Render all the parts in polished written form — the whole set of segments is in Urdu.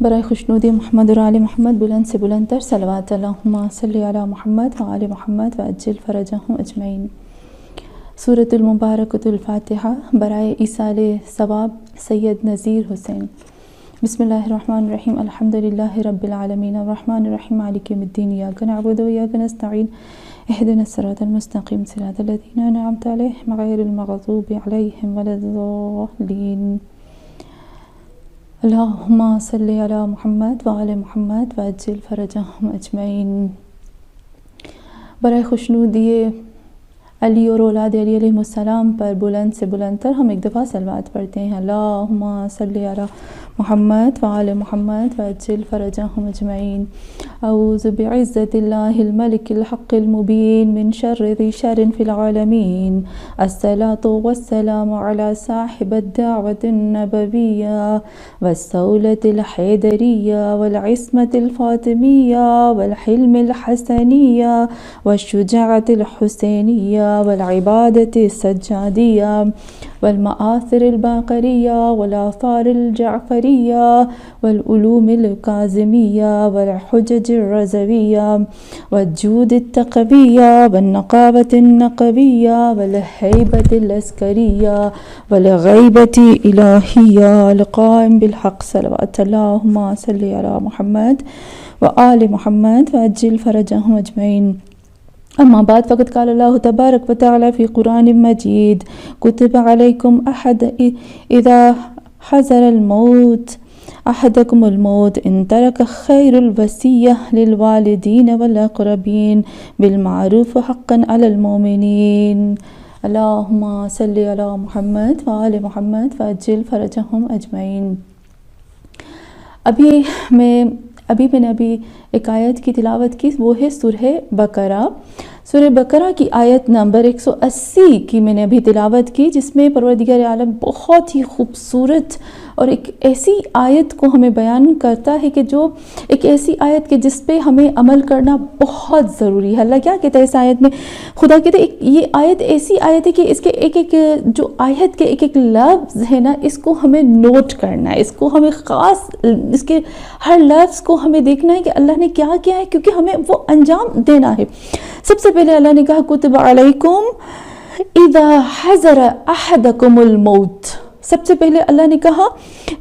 برائے خوشنودی محمد اور آل محمد بلند سے بلند تر صلوات اللہم صلی علی محمد و آل محمد وعجل فرجہم اجمعین۔ سورۃ المبارکۃ الفاتحہ برائے ایصال ثواب سید نذیر حسین۔ بسم اللہ الرحمن الرحیم، الحمد للہ رب العالمین الرحمن الرحیم مالک یوم الدین، ایاک نعبد و ایاک نستعین، اہدنا الصراط المستقیم صراط الذین انعمت علیہم غیر المغضوب علیہم ولا الضالین۔ اللہم صلی علی محمد وعلی محمد وعجل فرجہم اجمعین۔ برائے خوشنودی علی اور اولاد علی علیہ السلام پر بلند سے بلند تر ہم ایک دفعہ صلوات پڑھتے ہیں۔ اللہم صلی علی محمد وعلی محمد وعجل فرجہم اجمعین۔ اعوذ بعزت اللہ الملک الحق المبین من شر ذی شر فی العالمین، الصلاۃ والسلام علی صاحب الدعوۃ النبویہ والصولۃ الحیدریہ والعصمۃ الفاطمیہ والحلم الحسنیہ والشجاعۃ الحسینیہ والعبادۃ السجادیہ والمآثر الباقریہ والآثار الجعفریہ والعلوم الکاظمیہ والحجج الرضویہ والجود التقویہ والنقابۃ النقویہ والہیبۃ العسکریہ والغیبۃ الہیہ القائم بالحق صلوات اللہم صلی علی محمد وآل محمد وعجل فرجہم اجمعین۔ اما بعد فقد قال اللہ تبارک و تعالی فی قرآن مجید کتب علیکم اذا حضر الموت احدکم الموت ان ترک خیر الوصیہ للوالدین والاقربین بالمعروف حقا علی المؤمنین۔ اللہم صلی علی محمد وآل محمد وعجل فرجہم اجمعین۔ ابھی میں نے ایک آیت کی تلاوت کی، وہ ہے سورہ بقرہ۔ سورہ بقرہ کی آیت نمبر 180 کی میں نے ابھی تلاوت کی، جس میں پروردگار عالم بہت ہی خوبصورت اور ایک ایسی آیت کو ہمیں بیان کرتا ہے کہ جو ایک ایسی آیت کہ جس پہ ہمیں عمل کرنا بہت ضروری ہے۔ اللہ کیا کہتا ہے اس آیت میں؟ خدا کہتے ہیں یہ آیت ایسی آیت ہے کہ اس کے ایک جو آیت کے ایک لفظ ہے نا، اس کو ہمیں نوٹ کرنا ہے، اس کو ہمیں خاص، اس کے ہر لفظ کو ہمیں دیکھنا ہے کہ اللہ نے کیا کیا ہے، کیونکہ ہمیں وہ انجام دینا ہے۔ سب سے پہلے اللہ نے کہا کتب علیکم اذا حضر احدکم الموت۔ سب سے پہلے اللہ نے کہا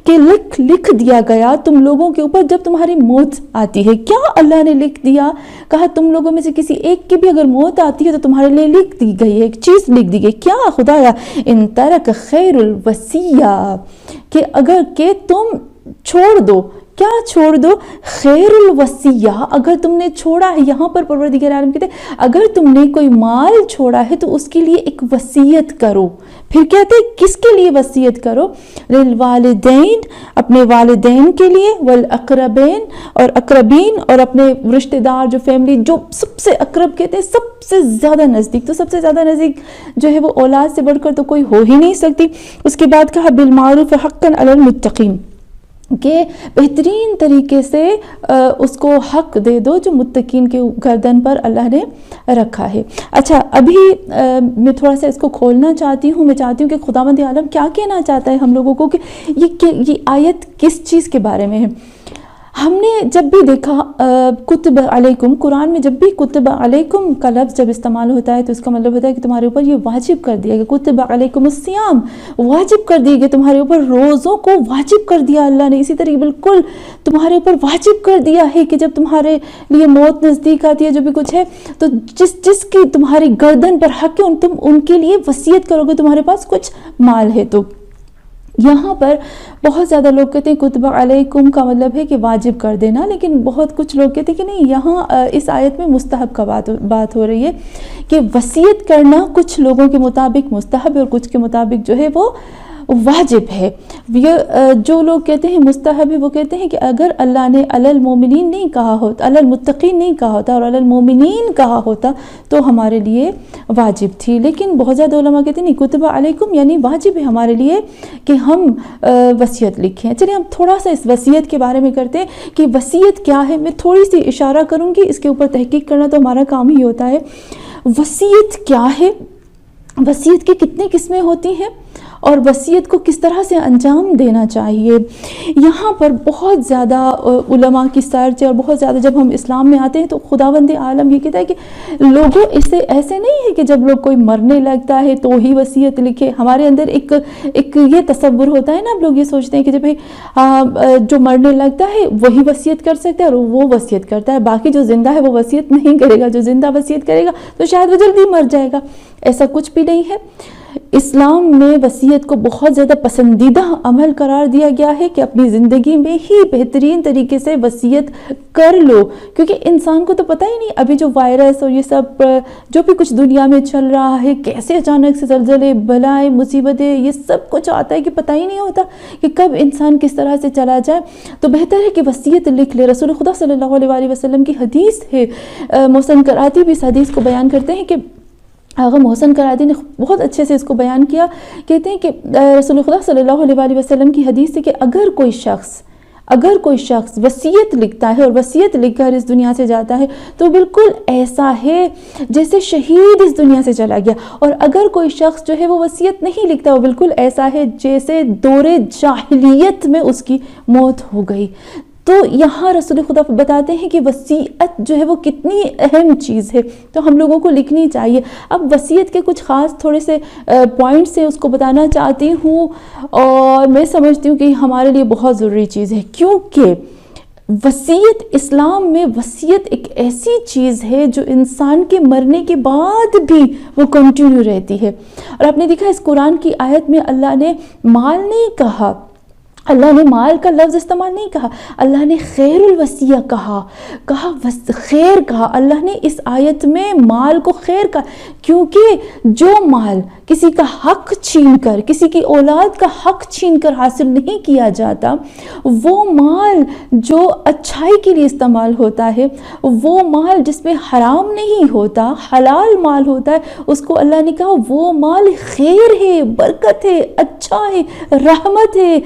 کہ لکھ دیا گیا تم لوگوں کے اوپر جب تمہاری موت آتی ہے۔ کیا اللہ نے لکھ دیا؟ کہا تم لوگوں میں سے کسی ایک کی بھی اگر موت آتی ہے تو تمہارے لیے لکھ دی گئی ہے، ایک چیز لکھ دی گئی۔ کیا خدایا؟ ان ترک خیر الوصیہ، کہ اگر کہ تم چھوڑ دو، کیا چھوڑ دو؟ خیر الوصیہ، اگر تم نے چھوڑا ہے، یہاں پر پروردگار عالم کہتے ہیں اگر تم نے کوئی مال چھوڑا ہے تو اس کے لیے ایک وصیت کرو۔ پھر کہتے ہیں کس کے لیے وصیت کرو؟ للوالدین، اپنے والدین کے لیے، والاقربین، اور اقربین، اور اپنے رشتہ دار جو فیملی جو سب سے اقرب کہتے ہیں سب سے زیادہ نزدیک، تو سب سے زیادہ نزدیک جو ہے وہ اولاد سے بڑھ کر تو کوئی ہو ہی نہیں سکتی۔ اس کے بعد کہا بالمعروف حقا علی المتقین، کہ بہترین طریقے سے اس کو حق دے دو جو متقین کے گردن پر اللہ نے رکھا ہے۔ اچھا، ابھی میں تھوڑا سا اس کو کھولنا چاہتی ہوں، میں چاہتی ہوں کہ خداوند عالم کیا کہنا چاہتا ہے ہم لوگوں کو، کہ یہ آیت کس چیز کے بارے میں ہے۔ ہم نے جب بھی دیکھا کتب علیکم، قرآن میں جب بھی کتب علیکم کا لفظ جب استعمال ہوتا ہے تو اس کا مطلب ہوتا ہے کہ تمہارے اوپر یہ واجب کر دیا گیا، کتب علیکم الصیام، واجب کر دیے گئے تمہارے اوپر، روزوں کو واجب کر دیا اللہ نے۔ اسی طرح بالکل تمہارے اوپر واجب کر دیا ہے کہ جب تمہارے لیے موت نزدیک آتی ہے، جو بھی کچھ ہے، تو جس کی تمہاری گردن پر حق ہے تم ان کے لیے وصیت کرو گے، تمہارے پاس کچھ مال ہے تو۔ یہاں پر بہت زیادہ لوگ کہتے ہیں کتب علیکم کا مطلب ہے کہ واجب کر دینا، لیکن بہت کچھ لوگ کہتے ہیں کہ نہیں، یہاں اس آیت میں مستحب کا بات ہو رہی ہے، کہ وصیت کرنا کچھ لوگوں کے مطابق مستحب ہے اور کچھ کے مطابق جو ہے وہ واجب ہے۔ جو لوگ کہتے ہیں مستحب ہے، وہ کہتے ہیں کہ اگر اللہ نے علی المومنین نہیں کہا ہوتا، علی المتقین نہیں کہا ہوتا اور علی المومنین کہا ہوتا تو ہمارے لیے واجب تھی، لیکن بہت زیادہ علماء کہتے ہیں نہیں، کتب علیکم یعنی واجب ہے ہمارے لیے کہ ہم وصیت لکھیں۔ چلیے ہم تھوڑا سا اس وصیت کے بارے میں کرتے ہیں کہ وصیت کیا ہے۔ میں تھوڑی سی اشارہ کروں گی، اس کے اوپر تحقیق کرنا تو ہمارا کام ہی ہوتا ہے۔ وصیت کیا ہے، وصیت کی کتنی قسمیں ہوتی ہیں اور وصیت کو کس طرح سے انجام دینا چاہیے. یہاں پر بہت زیادہ علماء کی سرچ اور بہت زیادہ جب ہم اسلام میں آتے ہیں تو خداوند عالم یہ کہتا ہے کہ لوگوں اسے ایسے نہیں ہے کہ جب لوگ کوئی مرنے لگتا ہے تو ہی وصیت لکھے. ہمارے اندر ایک یہ تصور ہوتا ہے نا, ہم لوگ یہ سوچتے ہیں کہ جب جو مرنے لگتا ہے وہی وصیت کر سکتا ہے اور وہ وصیت کرتا ہے, باقی جو زندہ ہے وہ وصیت نہیں کرے گا. جو زندہ وصیت کرے گا تو شاید وہ جلدی مر جائے گا. ایسا کچھ بھی نہیں ہے. اسلام میں وصیت کو بہت زیادہ پسندیدہ عمل قرار دیا گیا ہے کہ اپنی زندگی میں ہی بہترین طریقے سے وصیت کر لو, کیونکہ انسان کو تو پتہ ہی نہیں ابھی جو وائرس اور یہ سب جو بھی کچھ دنیا میں چل رہا ہے, کیسے اچانک سے زلزلے, بلائیں, مصیبتیں, یہ سب کچھ آتا ہے کہ پتہ ہی نہیں ہوتا کہ کب انسان کس طرح سے چلا جائے. تو بہتر ہے کہ وصیت لکھ لے. رسول خدا صلی اللہ علیہ وسلم کی حدیث ہے, محسن کراتی بھی اس حدیث کو بیان کرتے ہیں کہ آغا محسن کراتی نے بہت اچھے سے اس کو بیان کیا. کہتے ہیں کہ رسول خدا صلی اللہ علیہ وسلم کی حدیث ہے کہ اگر کوئی شخص وصیت لکھتا ہے اور وصیت لکھ کر اس دنیا سے جاتا ہے تو بالکل ایسا ہے جیسے شہید اس دنیا سے چلا گیا, اور اگر کوئی شخص جو ہے وہ وصیت نہیں لکھتا وہ بالکل ایسا ہے جیسے دور جاہلیت میں اس کی موت ہو گئی. تو یہاں رسول خدا بتاتے ہیں کہ وصیت جو ہے وہ کتنی اہم چیز ہے, تو ہم لوگوں کو لکھنی چاہیے. اب وصیت کے کچھ خاص تھوڑے سے پوائنٹس ہیں, اس کو بتانا چاہتی ہوں, اور میں سمجھتی ہوں کہ ہمارے لیے بہت ضروری چیز ہے, کیونکہ وصیت اسلام میں وصیت ایک ایسی چیز ہے جو انسان کے مرنے کے بعد بھی وہ کنٹینیو رہتی ہے. اور آپ نے دیکھا اس قرآن کی آیت میں اللہ نے مال نہیں کہا, اللہ نے مال کا لفظ استعمال نہیں کہا, اللہ نے خیر الوصیہ کہا خیر کہا. اللہ نے اس آیت میں مال کو خیر کہا, کیونکہ جو مال کسی کا حق چھین کر, کسی کی اولاد کا حق چھین کر حاصل نہیں کیا جاتا, وہ مال جو اچھائی کے لیے استعمال ہوتا ہے, وہ مال جس میں حرام نہیں ہوتا, حلال مال ہوتا ہے, اس کو اللہ نے کہا وہ مال خیر ہے, برکت ہے, اچھا ہے, رحمت ہے.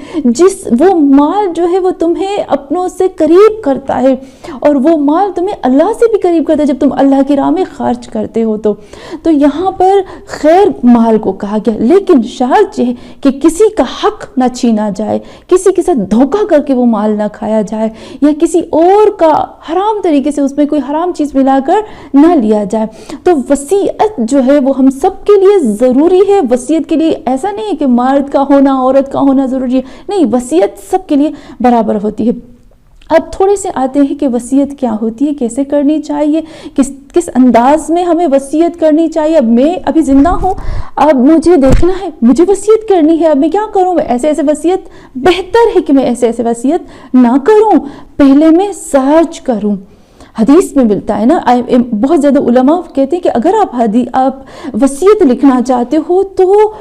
وہ مال جو ہے وہ تمہیں اپنوں سے قریب کرتا ہے, اور وہ مال تمہیں اللہ سے بھی قریب کرتا ہے جب تم اللہ کی راہ میں خرچ کرتے ہو. تو یہاں پر خیر مال کو کہا گیا, لیکن شرط یہ ہے کہ کسی کا حق نہ چھینا جائے, کسی کے ساتھ دھوکہ کر کے وہ مال نہ کھایا جائے, یا کسی اور کا حرام طریقے سے اس میں کوئی حرام چیز ملا کر نہ لیا جائے. تو وصیت جو ہے وہ ہم سب کے لیے ضروری ہے. وصیت کے لیے ایسا نہیں ہے کہ مرد کا ہونا عورت کا ہونا ضروری ہے, نہیں, وصیت سب کے لیے برابر ہوتی ہے. اب تھوڑے سے آتے ہیں کہ وصیت کیا ہوتی ہے, کیسے کرنی چاہیے, کس انداز میں ہمیں وصیت کرنی چاہیے. اب میں ابھی زندہ ہوں, اب مجھے دیکھنا ہے, مجھے وصیت کرنی ہے, اب میں کیا کروں, میں ایسے وصیت, بہتر ہے کہ میں ایسے وصیت نہ کروں, پہلے میں سرچ کروں. حدیث میں ملتا ہے نا, بہت زیادہ علماء کہتے ہیں کہ اگر آپ وصیت لکھنا چاہتے ہو تو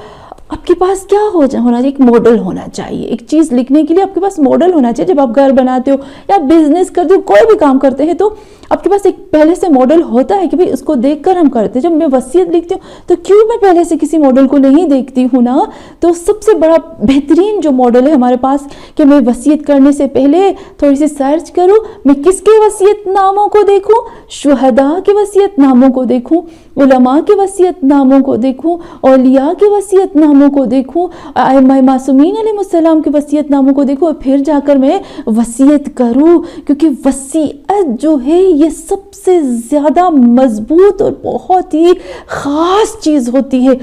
آپ کے پاس کیا ہونا چاہیے, ایک ماڈل ہونا چاہیے. ایک چیز لکھنے کے لیے آپ کے پاس ماڈل ہونا چاہیے. جب آپ گھر بناتے ہو یا بزنس کرتے ہو, کوئی بھی کام کرتے ہیں, تو آپ کے پاس ایک پہلے سے ماڈل ہوتا ہے کہ بھئی اس کو دیکھ کر ہم کرتے ہیں. جب میں وصیت لکھتی ہوں تو کیوں میں پہلے سے کسی ماڈل کو نہیں دیکھتی ہوں نا. تو سب سے بڑا بہترین جو ماڈل ہے ہمارے پاس کہ میں وصیت کرنے سے پہلے تھوڑی سی سرچ کروں, میں کس کے وصیت ناموں کو دیکھوں, شہداء کے وصیت ناموں کو دیکھوں, علماء کے وصیت ناموں کو دیکھوں, اولیاء کے وصیت ناموں کو دیکھوں, ائمہ معصومین علیہ السلام کے وصیت ناموں کو دیکھوں, پھر جا کر میں وصیت کروں. کیونکہ وصیت جو ہے یہ سب سے زیادہ مضبوط اور بہت ہی خاص چیز ہوتی ہے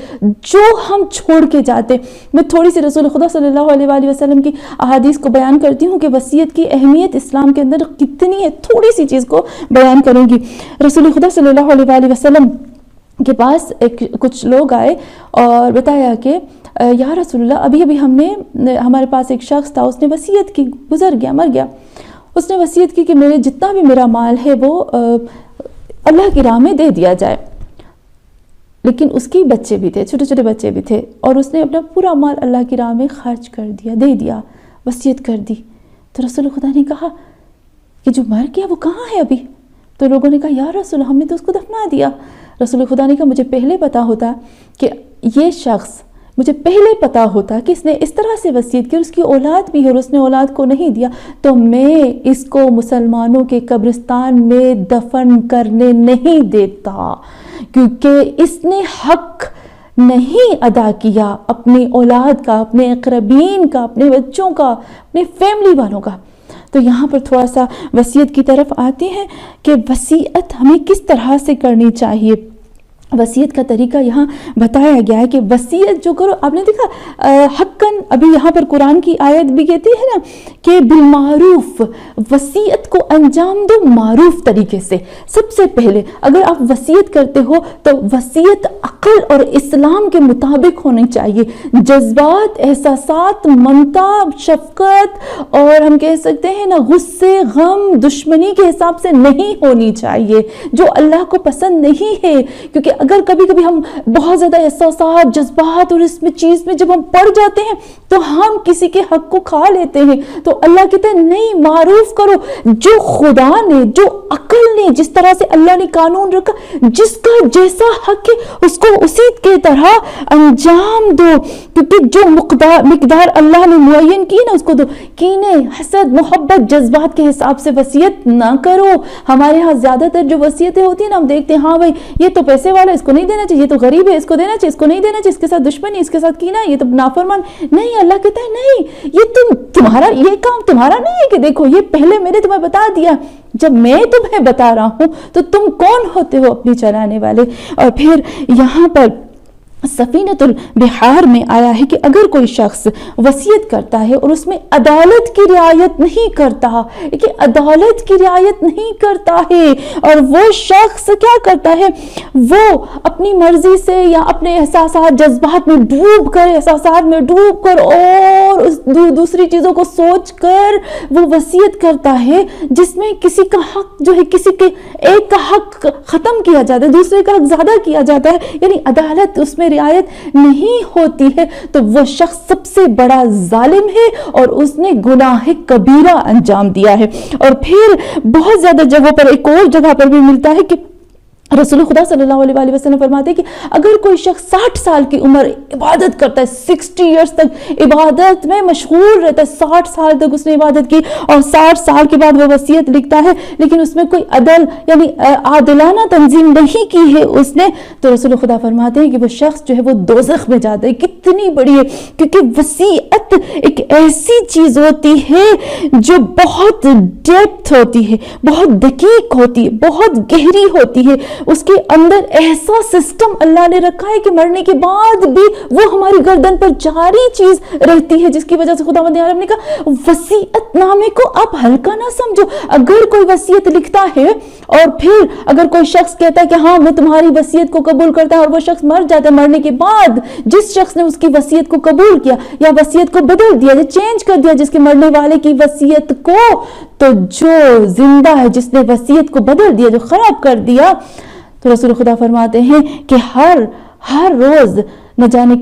جو ہم چھوڑ کے جاتے. میں تھوڑی سی رسول خدا صلی اللہ علیہ وسلم کی احادیث کو بیان کرتی ہوں کہ وصیت کی اہمیت اسلام کے اندر کتنی ہے. تھوڑی سی چیز کو بیان کروں گی. رسول خدا صلی اللہ علیہ وسلم کے پاس کچھ لوگ آئے اور بتایا کہ یا رسول اللہ, ابھی ہمارے پاس ایک شخص تھا, اس نے وصیت کی, گزر گیا, مر گیا. اس نے وصیت کی کہ جتنا بھی میرا مال ہے وہ اللہ کی راہ میں دے دیا جائے. لیکن اس کے بچے بھی تھے, چھوٹے چھوٹے بچے بھی تھے, اور اس نے اپنا پورا مال اللہ کی راہ میں خرچ کر دیا, دے دیا, وصیت کر دی. تو رسول خدا نے کہا کہ جو مر گیا وہ کہاں ہے ابھی؟ تو لوگوں نے کہا یا رسول اللہ, ہم نے تو اس کو دفنا دیا. رسول خدا نے کہا مجھے پہلے پتا ہوتا کہ یہ شخص, مجھے پہلے پتا ہوتا کہ اس نے اس طرح سے وصیت کی, اور اس کی اولاد بھی ہے اور اس نے اولاد کو نہیں دیا, تو میں اس کو مسلمانوں کے قبرستان میں دفن کرنے نہیں دیتا, کیونکہ اس نے حق نہیں ادا کیا اپنی اولاد کا، اپنے اقربین کا، اپنے بچوں کا، اپنے فیملی والوں کا. تو یہاں پر تھوڑا سا وصیت کی طرف آتے ہیں کہ وصیت ہمیں کس طرح سے کرنی چاہیے. وصیت کا طریقہ یہاں بتایا گیا ہے کہ وصیت جو کرو، آپ نے دیکھا حقاً ابھی یہاں پر قرآن کی آیت بھی کہتی ہے نا کہ بالمعروف، وصیت کو انجام دو معروف طریقے سے. سب سے پہلے اگر آپ وصیت کرتے ہو تو وصیت عقل اور اسلام کے مطابق ہونی چاہیے. جذبات، احساسات، ممتا، شفقت اور ہم کہہ سکتے ہیں نا غصے، غم، دشمنی کے حساب سے نہیں ہونی چاہیے، جو اللہ کو پسند نہیں ہے. کیونکہ اگر کبھی کبھی ہم بہت زیادہ احساسات، جذبات اور اس میں چیز میں جب ہم پڑ جاتے ہیں تو ہم کسی کے حق کو کھا لیتے ہیں. تو اللہ کہتے ہیں نہیں، معروف کرو. جو خدا نے، جو عقل نے، جس طرح سے اللہ نے قانون رکھا، جس کا جیسا حق ہے اس کو اسی کے طرح انجام دو. کیونکہ جو مقدار اللہ نے معین کی نا اس کو دو. کینے، حسد، محبت، جذبات کے حساب سے وصیت نہ کرو. ہمارے ہاں زیادہ تر جو وصیتیں ہوتی ہیں نا، ہم دیکھتے ہیں ہاں بھائی یہ تو پیسے والا، اس کو نہیں دینا چاہیے، یہ تو غریب ہے، اس کو دینا چاہیے، اس کو نہیں دینا چاہیے، اس کے ساتھ دشمنی، اس کے ساتھ کینہ، یہ تو نافرمان. نہیں، اللہ کہتا ہے نہیں، یہ تمہارا یہ کام تمہارا نہیں ہے کہ دیکھو یہ پہلے میں نے تمہیں بتا دیا. جب میں تمہیں بتا رہا ہوں تو تم کون ہوتے ہو اپنی چلانے والے. اور پھر یہاں پر سفینۃ البحار میں آیا ہے کہ اگر کوئی شخص وصیت کرتا ہے اور اس میں عدالت کی رعایت نہیں کرتا، کہ عدالت کی رعایت نہیں کرتا ہے، اور وہ شخص کیا کرتا ہے، وہ اپنی مرضی سے یا اپنے احساسات، جذبات میں ڈوب کر اور دوسری چیزوں کو سوچ کر وہ وصیت کرتا ہے جس میں کسی کا حق جو ہے، کسی کے ایک کا حق ختم کیا جاتا ہے، دوسرے کا حق زیادہ کیا جاتا ہے، یعنی عدالت اس میں رعایت نہیں ہوتی ہے، تو وہ شخص سب سے بڑا ظالم ہے اور اس نے گناہ کبیرہ انجام دیا ہے. اور پھر بہت زیادہ جگہوں پر، ایک اور جگہ پر بھی ملتا ہے کہ رسول خدا صلی اللہ علیہ وآلہ وسلم فرماتے ہیں کہ اگر کوئی شخص 60 سال کی عمر عبادت کرتا ہے، 60 ایئرز تک عبادت میں مشغول رہتا ہے، 60 سال تک اس نے عبادت کی اور 60 سال کے بعد وہ وصیت لکھتا ہے لیکن اس میں کوئی عدل یعنی عادلانہ تنظیم نہیں کی ہے اس نے، تو رسول خدا فرماتے ہیں کہ وہ شخص جو ہے وہ دوزخ میں جاتا ہے. کتنی بڑی ہے، کیونکہ وصیت ایک ایسی چیز ہوتی ہے جو بہت ڈیپتھ ہوتی ہے، بہت دقیق ہوتی ہے، بہت گہری ہوتی ہے. اس کے اندر ایسا سسٹم اللہ نے رکھا ہے کہ مرنے کے بعد بھی وہ ہماری گردن پر جاری چیز رہتی ہے، جس کی وجہ سے خداوند عالم نے کہا وصیت نامے کو آپ ہلکا نہ سمجھو. اگر کوئی وصیت لکھتا ہے اور پھر اگر کوئی شخص کہتا ہے کہ ہاں میں تمہاری وصیت کو قبول کرتا ہوں اور وہ شخص مر جاتا ہے، مرنے کے بعد جس شخص نے اس کی وصیت کو قبول کیا یا وصیت کو بدل دیا یا چینج کر دیا جس کے مرنے والے کی وصیت کو، تو جو زندہ ہے جس نے وصیت کو بدل دیا، جو خراب کر دیا، تو رسول خدا فرماتے ہیں کہ ہر روز نہ جانے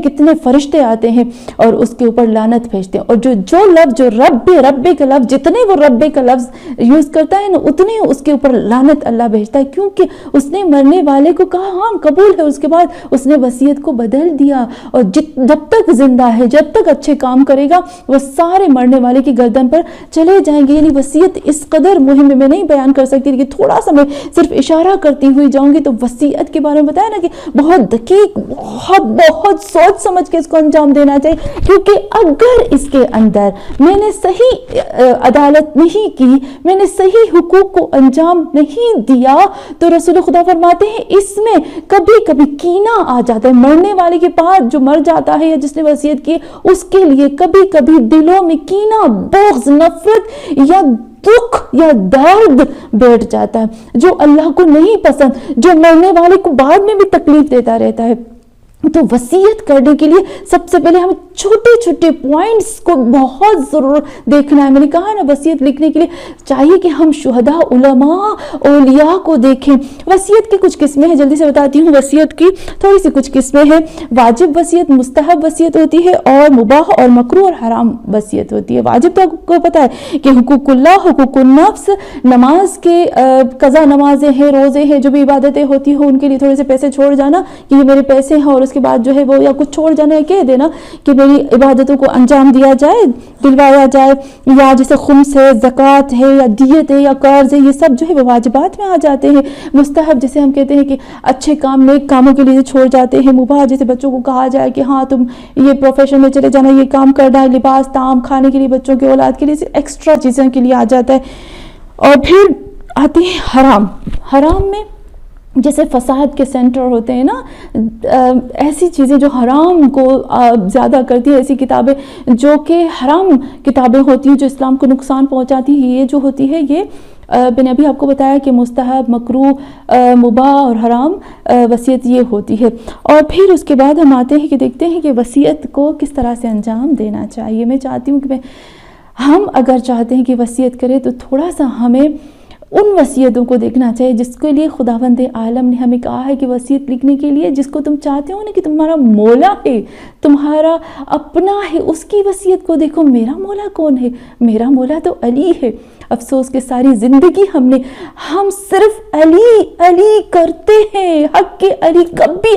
کتنے فرشتے آتے ہیں اور اس کے اوپر لعنت بھیجتے ہیں. اور جو لفظ جو رب کا لفظ، جتنے وہ رب کا لفظ یوز کرتا ہے نا، اتنے اس کے اوپر لعنت اللہ بھیجتا ہے، کیونکہ اس نے مرنے والے کو کہا ہاں قبول ہے، اس کے بعد اس نے وصیت کو بدل دیا. اور جب تک زندہ ہے، جب تک اچھے کام کرے گا، وہ سارے مرنے والے کی گردن پر چلے جائیں گے. یعنی وصیت اس قدر مہم میں نہیں بیان کر سکتی، لیکن تھوڑا سا میں صرف اشارہ کرتی ہوئی جاؤں گی. تو وصیت کے بارے میں بتایا نا کہ بہت دقیق، بہت سوچ سمجھ کے اس کو انجام دینا چاہیے، کیونکہ اگر اس کے اندر میں نے صحیح عدالت نہیں کی، میں نے صحیح حقوق کو انجام نہیں دیا، تو رسول خدا فرماتے ہیں اس میں کبھی کبھی کینہ آ جاتا ہے. مرنے والے کے بعد جو مر جاتا ہے یا جس نے وصیت کی، اس کے لیے کبھی کبھی دلوں میں کینہ، بغض، نفرت یا دکھ یا درد بیٹھ جاتا ہے، جو اللہ کو نہیں پسند، جو مرنے والے کو بعد میں بھی تکلیف دیتا رہتا ہے. تو وصیت کرنے کے لیے سب سے پہلے ہمیں چھوٹے چھوٹے پوائنٹس کو بہت ضرور دیکھنا ہے. میں نے کہا نا وصیت لکھنے کے لیے چاہیے کہ ہم شہداء، علماء، اولیاء کو دیکھیں. وصیت کی کچھ قسمیں ہیں، جلدی سے بتاتی ہوں. وصیت کی تھوڑی سی کچھ قسمیں ہیں. واجب وصیت، مستحب وصیت ہوتی ہے، اور مباح اور مکروہ اور حرام وصیت ہوتی ہے. واجب تو آپ کو پتا ہے کہ حقوق اللہ، حقوق النفس، نماز کے قضا نمازیں ہیں، روزے ہیں، جو بھی عبادتیں ہوتی ہیں ان کے لیے تھوڑے سے پیسے چھوڑ جانا کہ یہ میرے پیسے ہیں اور اس کے بعد جو ہے وہ یا کچھ چھوڑ جانا ہے کہہ دینا کہ میری عبادتوں کو انجام دیا جائے، دلوایا جائے، یا جیسے خمس ہے، زکوٰۃ ہے، یا دیت ہے، یا قرض ہے، یہ سب جو ہے وہ واجبات میں آ جاتے ہیں۔ مستحب جیسے ہم کہتے ہیں کہ اچھے کام نیک کاموں کے لیے چھوڑ جاتے ہیں۔ مباح جیسے بچوں کو کہا جائے کہ ہاں تم یہ پروفیشن میں چلے جانا، یہ کام کرنا ہے، لباس طعام کھانے کے لیے بچوں کے اولاد کے لیے ایکسٹرا چیزوں کے لیے آ جاتا ہے۔ اور پھر آتے ہیں حرام۔ حرام میں جیسے فساد کے سینٹر ہوتے ہیں نا، ایسی چیزیں جو حرام کو زیادہ کرتی ہیں، ایسی کتابیں جو کہ حرام کتابیں ہوتی ہیں جو اسلام کو نقصان پہنچاتی ہیں، یہ جو ہوتی ہے یہ میں نے ابھی آپ کو بتایا کہ مستحب، مکروہ، مباح اور حرام وصیت یہ ہوتی ہے۔ اور پھر اس کے بعد ہم آتے ہیں کہ دیکھتے ہیں کہ وصیت کو کس طرح سے انجام دینا چاہیے۔ میں چاہتی ہوں کہ ہم اگر چاہتے ہیں کہ وصیت کریں تو تھوڑا سا ہمیں ان وصیتوں کو دیکھنا چاہیے جس کے لیے خداوند عالم نے ہمیں کہا ہے کہ وصیت لکھنے کے لیے، جس کو تم چاہتے ہو نا کہ تمہارا مولا ہے، تمہارا اپنا ہے، اس کی وصیت کو دیکھو۔ میرا مولا کون ہے؟ میرا مولا تو علی ہے۔ افسوس کہ ساری زندگی ہم صرف علی علی کرتے ہیں، حق کے علی کبھی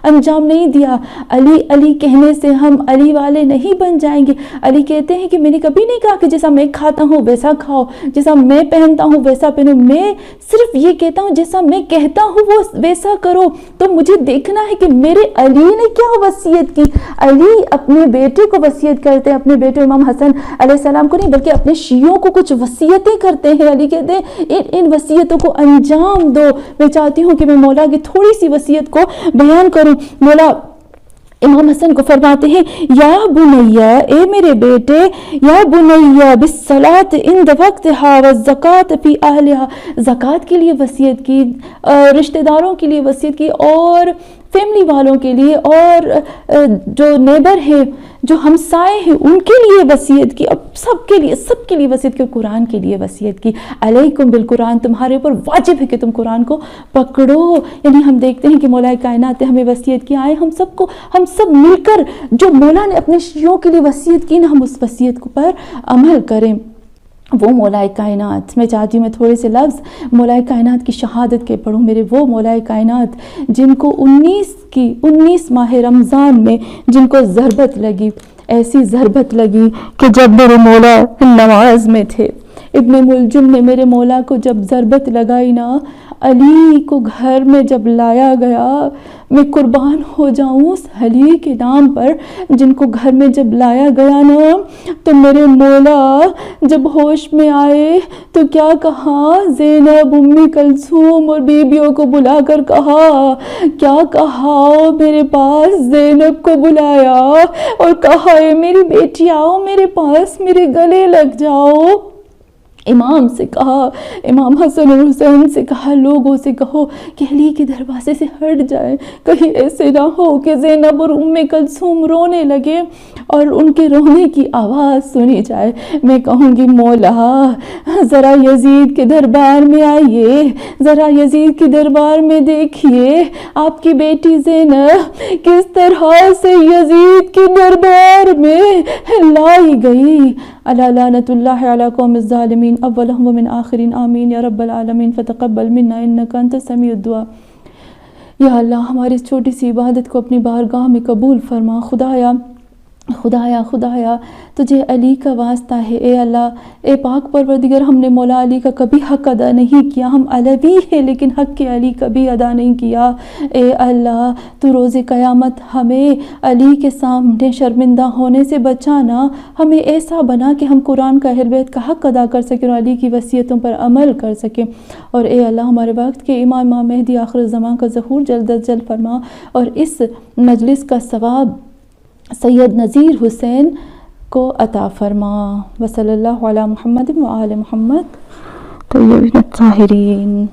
انجام نہیں دیا۔ علی علی کہنے سے ہم علی والے نہیں بن جائیں گے۔ علی کہتے ہیں کہ میں نے کبھی نہیں کہا کہ جیسا میں کھاتا ہوں ویسا کھاؤ، جیسا میں پہنتا ہوں ویسا پہنو، میں صرف یہ کہتا ہوں جیسا میں کہتا ہوں وہ ویسا کرو۔ تو مجھے دیکھنا ہے کہ میرے علی نے کیا وصیت کی۔ علی اپنے بیٹے کو وصیت کرتے ہیں، اپنے بیٹے امام حسن علیہ السلام کو نہیں بلکہ اپنے شیعوں کو کچھ وصیتیں کرتے ہیں۔ علی کہتے ہیں ان وصیتوں کو انجام دو۔ میں چاہتی ہوں کہ میں مولا کی تھوڑی سی وصیت کو بیان کروں۔ مولا امام حسن کو فرماتے ہیں، یا بنیا، اے میرے بیٹے، یا بنیا بالصلاۃ عند وقتہا والزکاۃ فی اہلہا، زکوٰۃ کے لیے وصیت کی، رشتہ داروں کے لیے وصیت کی، اور فیملی والوں کے لیے، اور جو نیبر ہیں، جو ہمسائے ہیں، ان کے لیے وصیت کی، اب سب کے لیے وصیت کی، قرآن کے لیے وصیت کی۔ علیکم بالقرآن، تمہارے اوپر واجب ہے کہ تم قرآن کو پکڑو۔ یعنی ہم دیکھتے ہیں کہ مولا کائنات نے ہمیں وصیت کی، آئے ہم سب مل کر جو مولا نے اپنے شیعوں کے لیے وصیت کی نا، ہم اس وصیت پر عمل کریں۔ وہ مولا کائنات، میں چاہتی ہوں میں تھوڑے سے لفظ مولا کائنات کی شہادت کے پڑھوں۔ میرے وہ مولا کائنات جن کو 19 ماہ رمضان میں جن کو ضربت لگی، ایسی ضربت لگی کہ جب میرے مولا نماز میں تھے، ابن ملجم نے میرے مولا کو جب ضربت لگائی نا، علی کو گھر میں جب لایا گیا، میں قربان ہو جاؤں اس علی کے نام پر، جن کو گھر میں جب لایا گیا نا، تو میرے مولا جب ہوش میں آئے تو کیا کہا، زینب، امی کلثوم اور بیبیوں کو بلا کر کہا، کیا کہا، میرے پاس زینب کو بلایا اور کہا، اے میری بیٹی آؤ میرے پاس، میرے گلے لگ جاؤ۔ امام سے کہا، امام حسن اور حسین سے کہا، لوگوں سے کہو کہ علی کے دروازے سے ہٹ جائے، کہیں ایسے نہ ہو کہ زینب اور ام کلثوم رونے لگے اور ان کے رونے کی آواز سنی جائے۔ میں کہوں گی، مولا ذرا یزید کے دربار میں آئیے، ذرا یزید کے دربار میں دیکھیے آپ کی بیٹی زینب کس طرح سے یزید کے دربار میں لائی گئی۔ الا لعنت اللہ علی قوم الظالمین اولہم ومن آخرین، آمین یا رب العالمین، فتقبل منا انک انت السمیع الدعاء۔ یا اللہ، ہماری اس چھوٹی سی عبادت کو اپنی بارگاہ میں قبول فرما۔ خدایا تجھے علی کا واسطہ ہے، اے اللہ، اے پاک پروردگار، ہم نے مولا علی کا کبھی حق ادا نہیں کیا، ہم علوی ہیں لیکن حق کے علی کبھی ادا نہیں کیا۔ اے اللہ، تو روز قیامت ہمیں علی کے سامنے شرمندہ ہونے سے بچانا، ہمیں ایسا بنا کہ ہم قرآن کا اہل بیت کا حق ادا کر سکیں اور علی کی وصیتوں پر عمل کر سکیں۔ اور اے اللہ، ہمارے وقت کے امام مہدی آخر الزمان کا ظہور جلد از جلد فرما، اور اس مجلس کا ثواب سید نذیر حسین کو عطا فرما۔ وصلی اللہ علی محمد و آل محمد طیبین الطاہرین۔